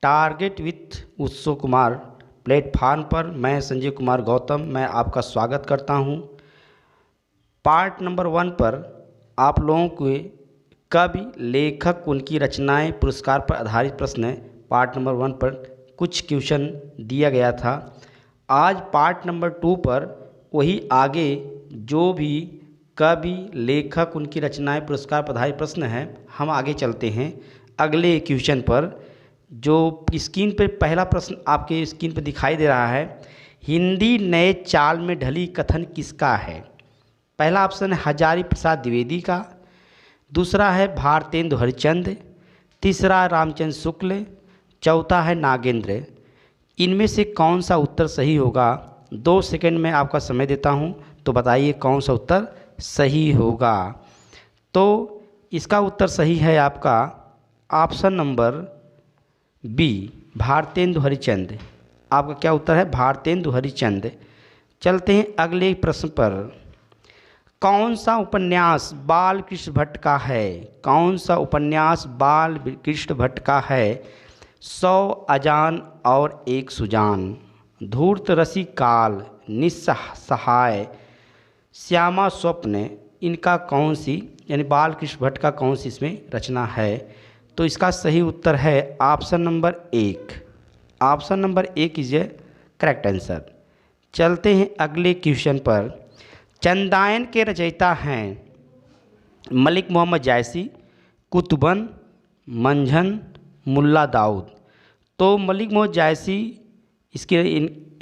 Target with उत्सव Kumar platform पर मैं संजय कुमार गौतम मैं आपका स्वागत करता हूं। पार्ट नंबर 1 पर आप लोगों के कवि लेखक उनकी रचनाएं पुरस्कार पर आधारित प्रश्न पार्ट नंबर 1 पर कुछ क्वेश्चन दिया गया था। आज पार्ट नंबर 2 पर वही आगे जो भी कवि लेखक उनकी रचनाएं पुरस्कार पर आधारित प्रश्न हैं, हम आगे चलते हैं अगले क्वेश्चन पर। जो स्क्रीन पर पहला प्रश्न आपके स्क्रीन पर दिखाई दे रहा है, हिंदी नए चाल में ढली कथन किसका है? पहला ऑप्शन है हजारी प्रसाद द्विवेदी का, दूसरा है भारतेंदु हरिश्चंद्र, तीसरा रामचंद्र शुक्ल, चौथा है नागेंद्र। इनमें से कौन सा उत्तर सही होगा? 2 सेकंड में आपका समय देता हूं, तो बताइए कौन सा उत्तर सही होगा। तो इसका उत्तर सही है आपका option number B, Bharatendu Harishchandra. आपका क्या उत्तर है? भारतेंदु हरिश्चंद्र। चलते हैं अगले प्रश्न पर। कौन सा उपन्यास बाल कृष्ण भट्ट का है? कौन सा उपन्यास बाल कृष्ण भट्ट का है? 100 अजान और एक सुजान, धूर्त रसिक काल, निस्सहाय, श्यामा स्वप्न। इनका कौन सी यानी बाल कृष्ण भट्ट का कौन सी इसमें रचना है? तो इसका सही उत्तर है option number 1। Option number 1 is a correct answer. चलते हैं अगले क्वेश्चन पर। चंदायन के रचयिता हैं मलिक मोहम्मद जायसी, कुतुबन, मंझन, मुल्ला दाऊद। तो मलिक मोहम्मद जायसी इसके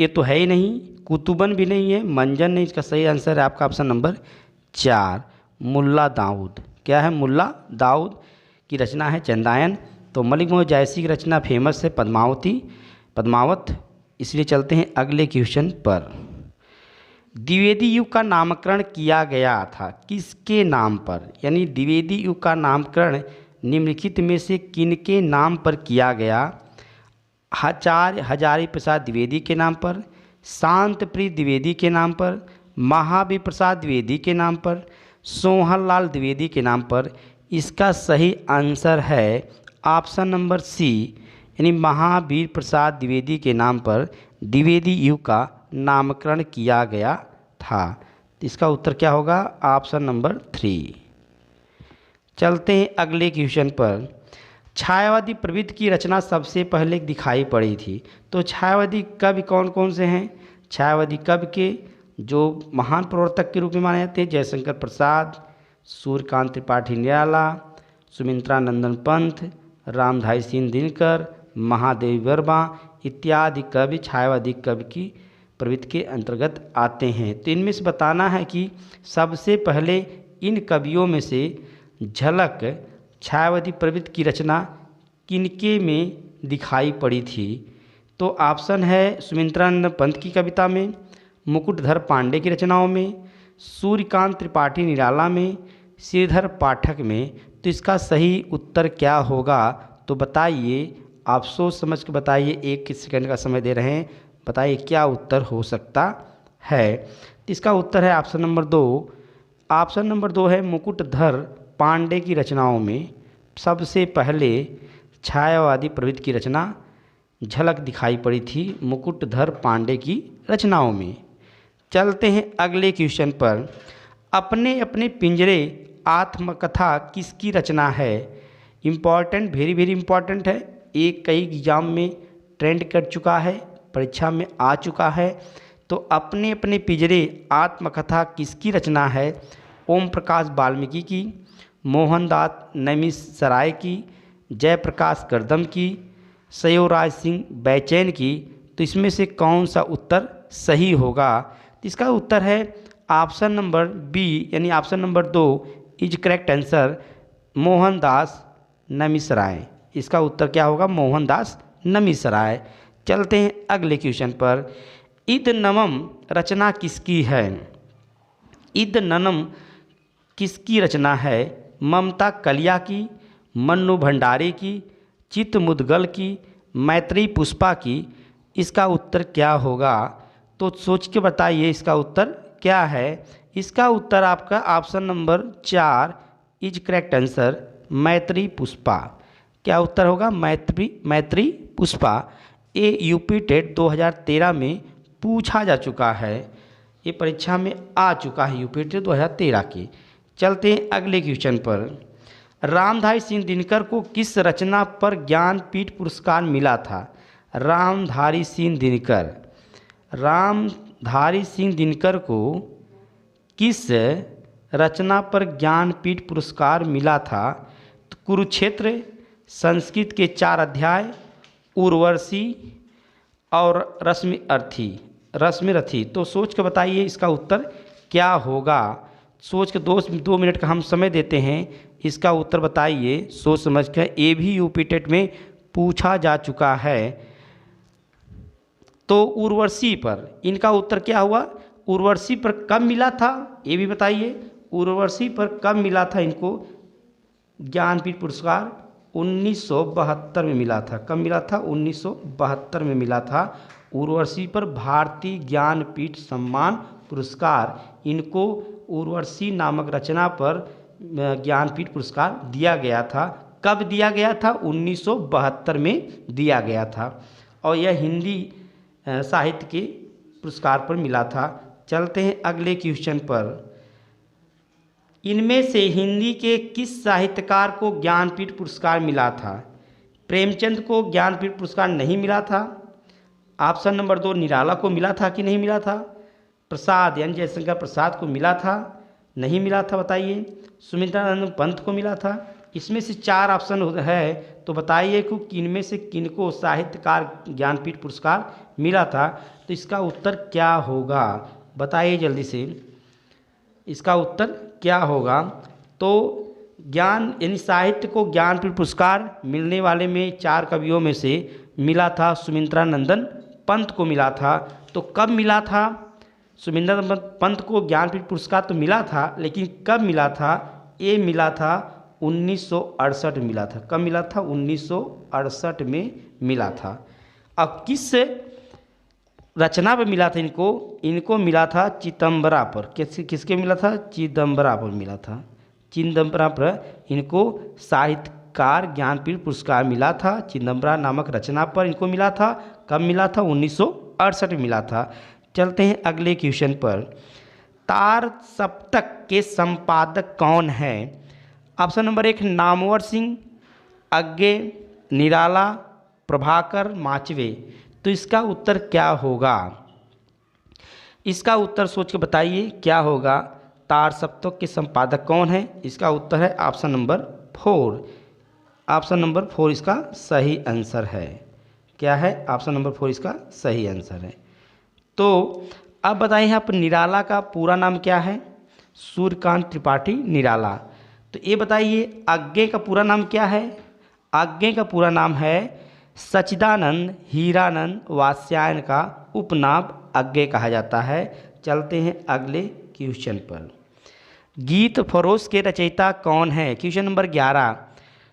ये तो है ही नहीं, कुतुबन भी नहीं है, मंझन नहीं। इसका सही आंसर है आपका ऑप्शन नंबर 4, मुल्ला दाऊद। क्या है? मुल्ला दाऊद की रचना है चंदायन। तो मलिक मोहम्मद जायसी की रचना फेमस है पद्मावत। इसलिए चलते हैं अगले क्वेश्चन पर। द्विवेदी युग का नामकरण किया गया था किसके नाम पर? यानी द्विवेदी युग का नामकरण निम्नलिखित में से किनके नाम पर किया गया? आचार्य हजारी प्रसाद द्विवेदी के नाम पर, शांत प्रिय द्विवेदी के नाम पर, महावीर प्रसाद द्विवेदी के नाम पर, सोहन लाल द्विवेदी के नाम पर। इसका सही आंसर है ऑप्शन नंबर सी, यानी महावीर प्रसाद द्विवेदी के नाम पर द्विवेदी युग का नामकरण किया गया था। इसका उत्तर क्या होगा? Option number 3। चलते हैं अगले क्वेश्चन पर। छायावादी प्रवृत्ति की रचना सबसे पहले दिखाई पड़ी थी। तो छायावादी कवि कौन कौन से हैं? छायावादी कवि के जो महान प्रवर्तक के रूप में माने जाते हैं जयशंकर प्रसाद, सूर्यकांत त्रिपाठी निराला, सुमित्रा नंदन पंत, रामधारी सिंह दिनकर, महादेवी वर्मा इत्यादि कवि छायावादी कवि की प्रवृत्ति के अंतर्गत आते हैं। तो इनमें से बताना है कि सबसे पहले इन कवियों में से झलक छायावादी प्रवृत्ति की रचना किनके में दिखाई पड़ी थी? तो ऑप्शन है सुमित्रा नंदन पंत की कविता में, मुकुटधर पांडे की रचनाओं में, सूर्यकांत त्रिपाठी निराला में, श्रीधर पाठक में। तो इसका सही उत्तर क्या होगा? तो बताइए, आप सोच समझ के बताइए। 1 सेकंड का समय दे रहे हैं, बताइए क्या उत्तर हो सकता है। तो इसका उत्तर है ऑप्शन नंबर 2। ऑप्शन नंबर 2 है मुकुटधर पांडे की रचनाओं में सबसे पहले छायावादी प्रवृत्ति की रचना झलक दिखाई पड़ी थी मुकुटधर पांडे की रचनाओं में। चलते हैं अगले क्वेश्चन पर। अपने अपने पिंजरे आत्मकथा किसकी रचना है? इम्पॉर्टेंट, वेरी वेरी इम्पॉर्टेंट है। एक कई एग्जाम में ट्रेंड कर चुका है, परीक्षा में आ चुका है। तो अपने अपने पिंजरे आत्मकथा किसकी रचना है? ओम प्रकाश वाल्मीकि की, मोहनदास नैमिषारण्य की, जयप्रकाश करदम की, सयोराज सिंह बैचैन की। तो इसमें से कौन सा उत्तर सही होगा? तो इसका उत्तर है ऑप्शन नंबर बी, यानी option number 2 is correct answer, Mohandas Naimisharanya. इसका उत्तर क्या होगा? मोहनदास नैमिषारण्य। चलते हैं अगले क्वेश्चन पर। इद नमम रचना किसकी है? इद ननम किसकी रचना है? ममता कलिया की, मन्नू भंडारे की, चित्त मुदगल की, मैत्री पुष्पा की। इसका उत्तर क्या होगा? तो सोच के बताइए इसका उत्तर क्या है। इसका उत्तर आपका option number 4 is correct answer, मैत्री पुष्पा। क्या उत्तर होगा? मैत्री पुष्पा ये यूपी टेट 2013 में पूछा जा चुका है, ये परीक्षा में आ चुका है यूपी टेट 2013 की। चलते हैं अगले क्वेश्चन पर। रामधारी सिंह दिनकर को किस रचना पर ज्ञानपीठ पुरस्कार मिला था? रामधारी सिंह दिनकर को किस रचना पर ज्ञानपीठ पुरस्कार मिला था? तो कुरुक्षेत्र, संस्कृत के 4 अध्याय, उर्वशी और रश्मिरथी। तो सोच के बताइए इसका उत्तर क्या होगा। सोच के 2 मिनट का हम समय देते हैं, इसका उत्तर बताइए सोच समझ कर। ये भी यूपी टेट में पूछा जा चुका है। तो उर्वशी पर इनका उत्तर क्या हुआ? उर्वशी पर कब मिला था ये भी बताइए। उर्वशी पर कब मिला था इनको ज्ञानपीठ पुरस्कार? 1972 में मिला था। कब मिला था? 1972 में मिला था। उर्वशी पर भारतीय ज्ञानपीठ सम्मान पुरस्कार, इनको उर्वशी नामक रचना पर ज्ञानपीठ पुरस्कार दिया गया था। कब दिया गया था? 1972 में दिया गया था। और यह हिंदी साहित्य के पुरस्कार पर मिला था। चलते हैं अगले क्वेश्चन पर। इनमें से हिंदी के किस साहित्यकार को ज्ञानपीठ पुरस्कार मिला था? प्रेमचंद को ज्ञानपीठ पुरस्कार नहीं मिला था। ऑप्शन नंबर 2 निराला को मिला था कि नहीं मिला था? प्रसाद यानी जयशंकर प्रसाद को मिला था, नहीं मिला था बताइए। सुमित्रानंद पंत को मिला था। इसमें से 4 ऑप्शन है, तो बताइए कि इनमें से किनको साहित्यकार ज्ञानपीठ पुरस्कार मिला था। तो इसका उत्तर क्या होगा बताइए जल्दी से, इसका उत्तर क्या होगा। तो ज्ञान यानी साहित्य को ज्ञानपीठ पुरस्कार मिलने वाले में 4 कवियों में से मिला था सुमित्रानंदन पंत को मिला था। तो कब मिला था? सुमित्रानंदन पंत को ज्ञानपीठ पुरस्कार तो मिला था, लेकिन कब मिला था? ये मिला था 1968 में मिला था। कब मिला था? 1968 में मिला था। अब किस रचना पर मिला था इनको मिला था चिदंबरा पर। किसके मिला था? चिदंबरा पर मिला था। चिदंबरा पर इनको साहित्यकार ज्ञानपीठ पुरस्कार मिला था। चिदंबरा नामक रचना पर इनको मिला था। कब मिला था? 1968 में मिला था। चलते हैं अगले क्वेश्चन पर। तार सप्तक के संपादक कौन है? ऑप्शन नंबर 1 नामवर सिंह, अज्ञे, निराला, प्रभाकर, माचवे। तो इसका उत्तर क्या होगा? इसका उत्तर सोच के बताइए क्या होगा। तार सप्तक के संपादक कौन है? इसका उत्तर है ऑप्शन नंबर 4। ऑप्शन नंबर 4 इसका सही आंसर है। क्या है? ऑप्शन नंबर 4 इसका सही आंसर है। तो अब बताइए यहाँ पर निराला का पूरा नाम क्या है? सूर्यकांत त्रिपाठी निराला। तो ये बताइए अज्ञे का पूरा नाम क्या है? अज्ञे का पूरा नाम है सच्चिदानंद हीरानंद वात्स्यायन का उपनाम अज्ञे कहा जाता है। चलते हैं अगले क्वेश्चन पर। गीत फरोश के रचयिता कौन है? Question number 11।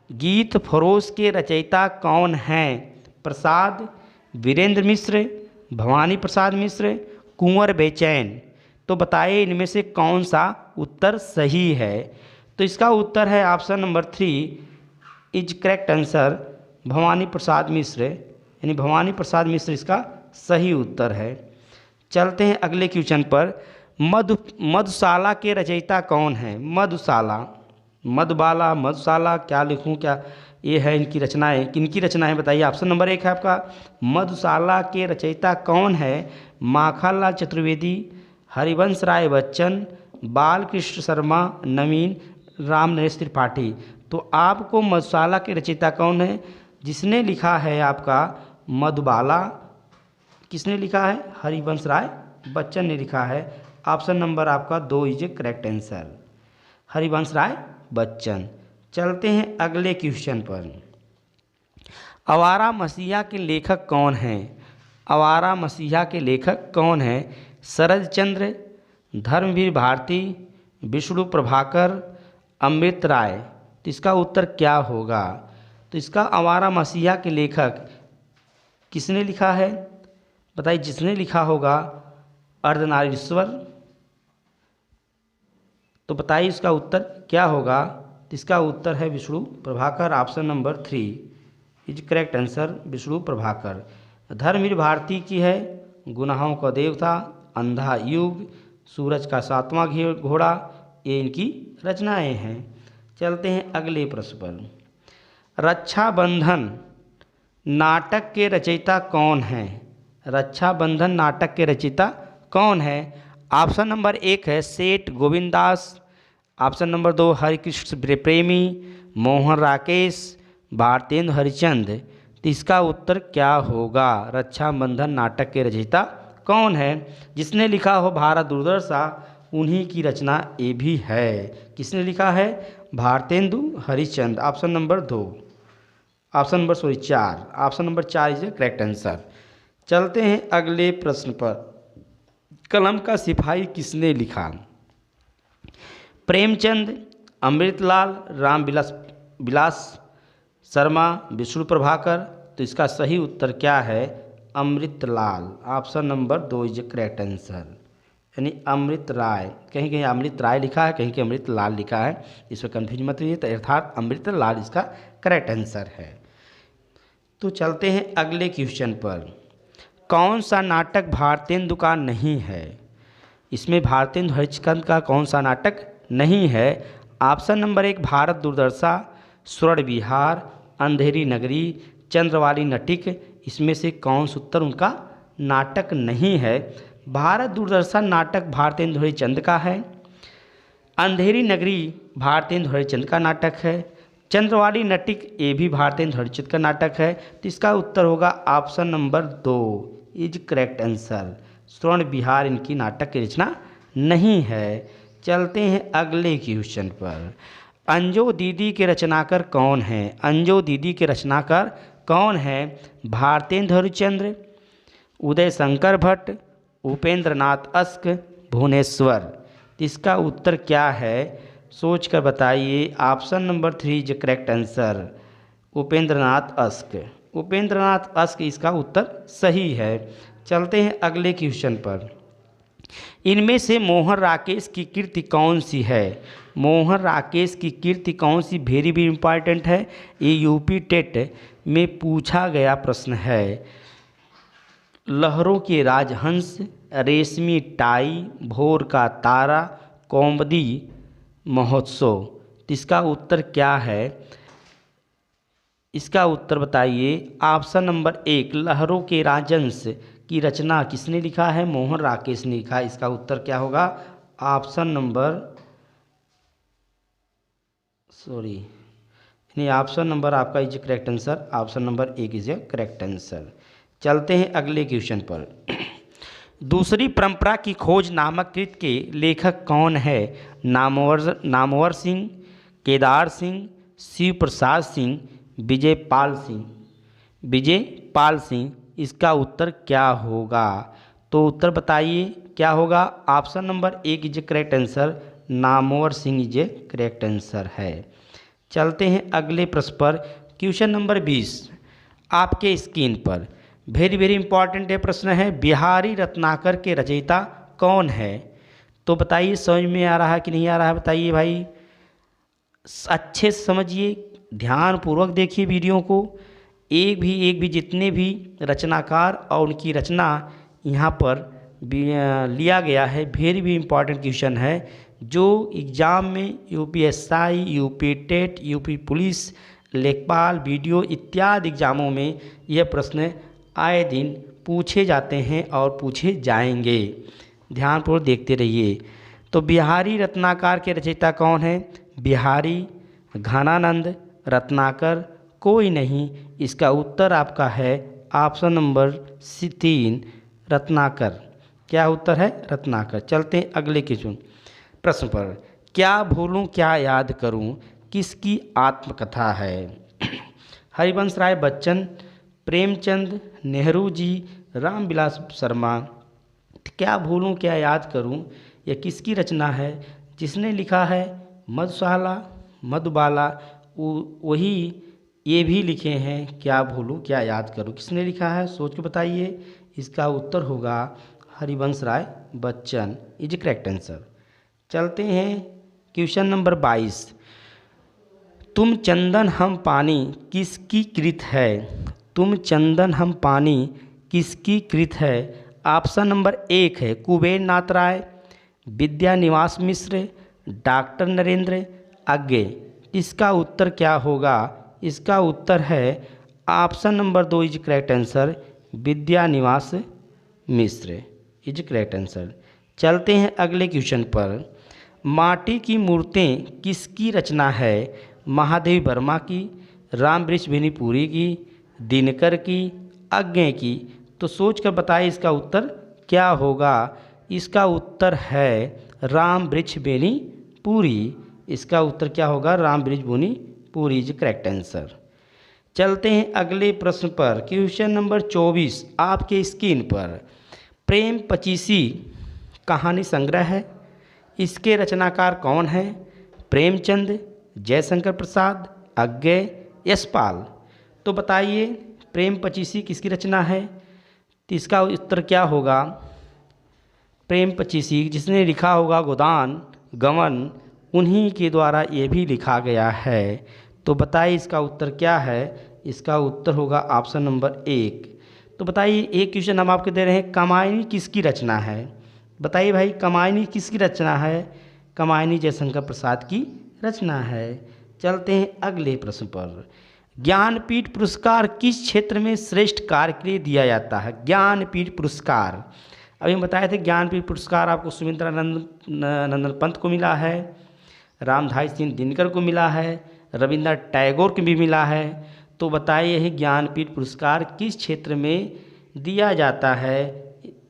गीत फरोश के रचयिता कौन हैं? प्रसाद, वीरेंद्र मिश्र, भवानी प्रसाद मिश्र, कुंवर बेचैन। तो बताइए इनमें से कौन सा उत्तर सही है। तो इसका उत्तर है option number 3 is correct answer, Bhavani Prasad Mishra, यानी भवानी प्रसाद मिश्र इसका सही उत्तर है। चलते हैं अगले क्वेश्चन पर। मधुशाला के रचयिता कौन है? मधुशाला, मधुबाला, मधुशाला, क्या लिखूं क्या? ये है इनकी रचनाएं। किनकी रचनाएं बताइए। ऑप्शन नंबर 1 है आपका मधुशाला के रचयिता कौन है? माखनलाल चतुर्वेदी, हरिवंश राय बच्चन, बालकृष्ण शर्मा, नवीन राम नरेश त्रिपाठी। तो आपको मधुशाला के रचयिता कौन है? जिसने लिखा है आपका मधुबाला, किसने लिखा है? हरिवंश राय बच्चन ने लिखा है। ऑप्शन नंबर आपका 2 is a correct answer, Harivansh Rai Bachchan. चलते हैं अगले क्वेश्चन पर। आवारा मसीहा के लेखक कौन हैं? आवारा मसीहा के लेखक कौन हैं? शरद चंद्र, धर्मवीर भारती, विष्णु प्रभाकर, अमृत राय। तो इसका उत्तर क्या होगा? तो इसका आवारा मसीहा के लेखक किसने लिखा है बताइए। जिसने लिखा होगा अर्धनारीश्वर। तो बताइए इसका उत्तर क्या होगा। तो इसका उत्तर है Vishnu Prabhakar, option number 3। Is correct answer Vishnu Prabhakar. Dharamvir Bharati की है गुनाहों का देवता, अंधा युग, सूरज का सातवां घोड़ा, ये इनकी रचनाएं हैं। चलते हैं अगले प्रश्न पर। रक्षाबंधन नाटक के रचयिता कौन हैं? रक्षाबंधन नाटक के रचयिता कौन है? ऑप्शन नंबर 1 है सेठ गोविंदास, ऑप्शन नंबर 2 हरिकृष्ण प्रेमी, मोहन राकेश, भारतेंदु हरिश्चंद्र। तो इसका उत्तर क्या होगा? रक्षाबंधन नाटक के रचयिता कौन है? जिसने लिखा हो भारत दूरदर्शा, उन्हीं की रचना ये भी है। किसने लिखा है? Bharatendu Harishchandra. Option number 2, option number 4, option number 4 is correct answer. चलते हैं अगले प्रश्न पर। कलम का सिपाही किसने लिखा? प्रेमचंद, अमृतलाल, विलास शर्मा, विष्णु प्रभाकर। तो इसका सही उत्तर क्या है? Amritlal. Option number 2 is correct answer, यानी अमृत राय। कहीं कहीं अमृत राय लिखा है, कहीं कहीं अमृतलाल लिखा है, इसमें कन्फ्यूज मत रहिए। तो अर्थात अमृतलाल इसका करेक्ट आंसर है। तो चलते हैं अगले क्वेश्चन पर। कौन सा नाटक भारतेंदु का नहीं है? इसमें भारतेंदु हरिश्चंद्र का कौन सा नाटक नहीं है? ऑप्शन नंबर 1 भारत दूरदर्शा, स्वर्ण विहार, अंधेरी नगरी, चंद्रवाली नटिक। इसमें से कौन सा उत्तर उनका नाटक नहीं है? भारत दूरदर्शा नाटक भारतेंदु हरिश्चंद्र का है, अंधेरी नगरी भारतेंदु हरिश्चंद्र का नाटक है, चंद्रवाली नटिक ये भी भारतेंदु हरिश्चंद्र का नाटक है। तो इसका उत्तर होगा option number 2 is correct answer. स्वर्ण विहार इनकी नाटक की रचना नहीं है। चलते हैं अगले क्वेश्चन पर। अंजो दीदी के रचनाकार कौन हैं? अंजो दीदी के रचनाकार कौन हैं? भारतेंदु हरिश्चंद्र, उदय शंकर भट्ट, उपेंद्र नाथ अस्क, भुवनेश्वर। इसका उत्तर क्या है? सोच कर बताइए। Option number 3 is correct answer, Upendra Nath ask. Upendra Nath ask इसका उत्तर सही है। चलते हैं अगले क्वेश्चन पर। इनमें से मोहन राकेश की कृति कौन सी है? मोहन राकेश की कृति कौन सी? वेरी वेरी इंपॉर्टेंट है, ये यूपी टेट में पूछा गया प्रश्न है। लहरों के राजहंस, रेशमी टाई, भोर का तारा, कौमुदी महोत्सव। तो इसका उत्तर क्या है? इसका उत्तर बताइए। ऑप्शन नंबर 1 लहरों के राजहंस की रचना किसने लिखा है? मोहन राकेश ने लिखा। इसका उत्तर क्या होगा? ऑप्शन नंबर ऑप्शन नंबर आपका is correct answer, option number 1 is a correct answer. चलते हैं अगले क्वेश्चन पर। दूसरी परंपरा की खोज नामक कृति के लेखक कौन है? नामवर सिंह, केदार सिंह, शिव प्रसाद सिंह, विजयपाल सिंह। विजयपाल सिंह इसका उत्तर क्या होगा? तो उत्तर बताइए क्या होगा? Option number 1 is correct answer, Namvar Singh is correct answer है। चलते हैं अगले प्रश्न पर। क्वेश्चन नंबर 20 आपके स्क्रीन पर वेरी वेरी इंपॉर्टेंट ये प्रश्न है। बिहारी रत्नाकर के रचयिता कौन है? तो बताइए समझ में आ रहा है कि नहीं आ रहा है? बताइए भाई, अच्छे से समझिए, ध्यानपूर्वक देखिए वीडियो को। एक भी जितने भी रचनाकार और उनकी रचना यहाँ पर लिया गया है, वेरी भी इंपॉर्टेंट क्वेश्चन है जो एग्ज़ाम में UPSI, UP TET, UP police, लेखपाल, वीडियो इत्यादि एग्ज़ामों में यह प्रश्न आए दिन पूछे जाते हैं और पूछे जाएंगे। ध्यानपूर्वक देखते रहिए। तो बिहारी रत्नाकर के रचयिता कौन है? बिहारी, घनानंद, रत्नाकर, कोई नहीं। इसका उत्तर आपका है ऑप्शन नंबर 3 रत्नाकर। क्या उत्तर है? रत्नाकर। चलते हैं अगले प्रश्न पर। क्या भूलूं क्या याद करूं किसकी आत्मकथा है? हरिवंश राय बच्चन, प्रेमचंद, नेहरू जी, रामविलास शर्मा। क्या भूलूं क्या याद करूं यह किसकी रचना है? जिसने लिखा है मधुशाला, मधुबाला, वही ये भी लिखे हैं क्या भूलूं क्या याद करूं। किसने लिखा है? सोच के बताइए। इसका उत्तर होगा Harivansh Rai Bachchan is correct answer. चलते हैं क्वेश्चन नंबर 22। तुम चंदन हम पानी किसकी कृत है? तुम चंदन हम पानी किसकी कृत है? ऑप्शन नंबर 1 है कुबेर नाथ राय, विद्यानिवास मिश्र, डॉक्टर नरेंद्र अज्ञे। इसका उत्तर क्या होगा? इसका उत्तर है option number 2 is correct answer, Vidyanivas Mishra is correct answer. चलते हैं अगले क्वेश्चन पर। माटी की मूर्तें किसकी रचना है? महादेवी वर्मा की, रामवृक्ष बेनीपुरी की, दिनकर की, अज्ञे की। तो सोच कर बताइए इसका उत्तर क्या होगा। इसका उत्तर है रामवृक्ष बेनीपुरी। इसका उत्तर क्या होगा? Ramvriksh Benipuri is correct answer. चलते हैं अगले प्रश्न पर। क्वेश्चन नंबर 24 आपके स्क्रीन पर। प्रेम पचीसी कहानी संग्रह है, इसके रचनाकार कौन है? प्रेमचंद, जयशंकर प्रसाद, अज्ञे, यशपाल। तो बताइए प्रेम पचीसी किसकी रचना है? तो इसका उत्तर क्या होगा? प्रेम पचीसी जिसने लिखा होगा गोदान गमन, उन्हीं के द्वारा ये भी लिखा गया है। तो बताइए इसका उत्तर क्या है? इसका उत्तर होगा ऑप्शन नंबर 1। तो बताइए एक क्वेश्चन हम आपको दे रहे हैं, कामायनी किसकी रचना है? बताइए भाई कामायनी किसकी रचना है? कामायनी जयशंकर प्रसाद की रचना है। चलते हैं अगले प्रश्न पर। ज्ञानपीठ पुरस्कार किस क्षेत्र में श्रेष्ठ कार्य के लिए दिया जाता है? ज्ञानपीठ पुरस्कार अभी हम बताए थे, ज्ञानपीठ पुरस्कार आपको सुमित्रानंदन पंत को मिला है, रामधारी सिंह दिनकर को मिला है, रविन्द्रनाथ टैगोर को भी मिला है। तो बताइए यह ज्ञानपीठ पुरस्कार किस क्षेत्र में दिया जाता है?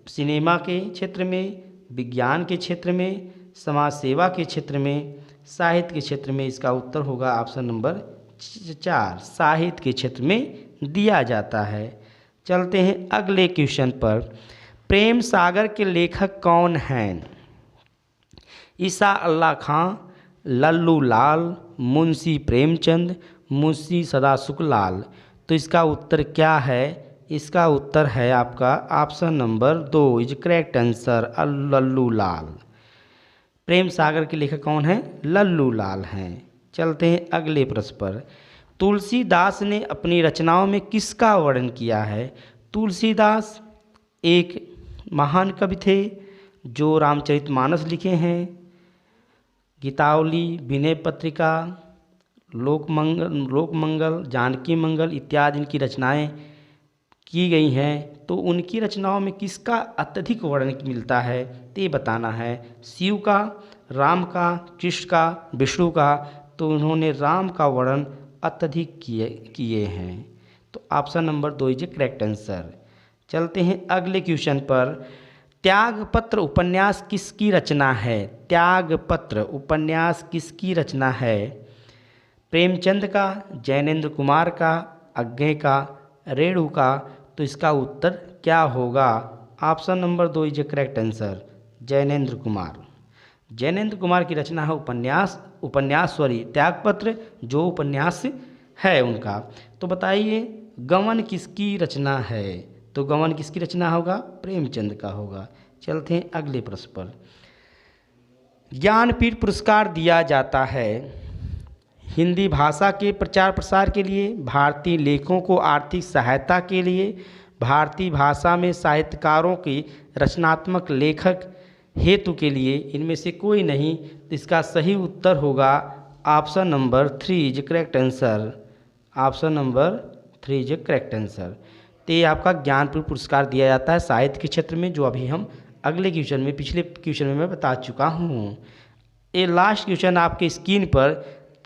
सिनेमा के क्षेत्र में, विज्ञान के क्षेत्र में, समाज सेवा के क्षेत्र में, साहित्य के क्षेत्र में। इसका उत्तर होगा ऑप्शन नंबर 4, साहित्य के क्षेत्र में दिया जाता है। चलते हैं अगले क्वेश्चन पर। प्रेम सागर के लेखक कौन हैं? ईसा अल्लाह खां, लल्लू लाल, मुंशी प्रेमचंद, मुंशी सदाशुक लाल। तो इसका उत्तर क्या है? इसका उत्तर है आपका option number 2 is correct answer, Lallu Lal. Prem Sagar के लेखक कौन हैं? लल्लू लाल हैं। चलते हैं अगले प्रश्न पर। तुलसीदास ने अपनी रचनाओं में किसका वर्णन किया है? तुलसीदास एक महान कवि थे जो रामचरितमानस लिखे हैं, गीतावली, विनय पत्रिका, लोकमंगल, जानकी मंगल इत्यादि इनकी रचनाएं की गई हैं। तो उनकी रचनाओं में किसका अत्यधिक वर्णन मिलता है? तो ये बताना है। शिव का, राम का, कृष्ण का, विष्णु का। तो उन्होंने राम का वर्णन अत्यधिक किए हैं। तो option number 2 is correct answer. चलते हैं अगले क्वेश्चन पर। त्यागपत्र उपन्यास किसकी रचना है? त्यागपत्र उपन्यास किसकी रचना है? प्रेमचंद का, जैनेन्द्र कुमार का, अज्ञे का, रेणु का। तो इसका उत्तर क्या होगा? Option number 2 is correct answer, Jainendra Kumar. Jainendra Kumar की रचना है उपन्यास त्यागपत्र, जो उपन्यास है उनका। तो बताइए गमन किसकी रचना है? तो गमन किसकी रचना होगा? प्रेमचंद का होगा। चलते हैं अगले प्रश्न पर। ज्ञानपीठ पुरस्कार दिया जाता है हिंदी भाषा के प्रचार प्रसार के लिए, भारतीय लेखकों को आर्थिक सहायता के लिए, भारतीय भाषा में साहित्यकारों की रचनात्मक लेखक हेतु के लिए। इनमें से कोई नहीं। तो इसका सही उत्तर होगा option number 3 is correct answer. Option number 3 is correct answer. तो ये आपका ज्ञानपीठ पुरस्कार दिया जाता है साहित्य के क्षेत्र में, जो अभी हम अगले क्वेश्चन में, पिछले क्वेश्चन में मैं बता चुका हूँ। ये लास्ट क्वेश्चन आपके स्क्रीन पर,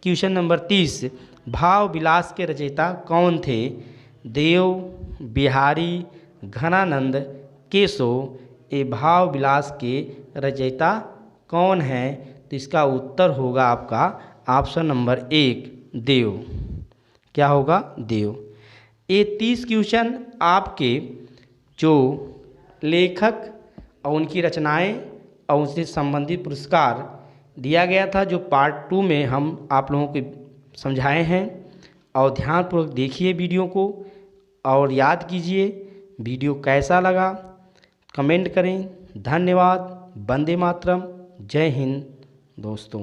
क्वेश्चन नंबर 30। भाव विलास के रचयिता कौन थे? देव, बिहारी, घनानंद, केशव। ये भाव विलास के रचयिता कौन हैं? तो इसका उत्तर होगा आपका ऑप्शन नंबर 1 देव। क्या होगा? देव। ये 30 क्वेश्चन आपके जो लेखक और उनकी रचनाएं और उनसे संबंधित पुरस्कार दिया गया था, जो पार्ट 2 में हम आप लोगों को समझाए हैं। और ध्यानपूर्वक देखिए वीडियो को और याद कीजिए। वीडियो कैसा लगा कमेंट करें। धन्यवाद। वंदे मातरम। जय हिंद दोस्तों।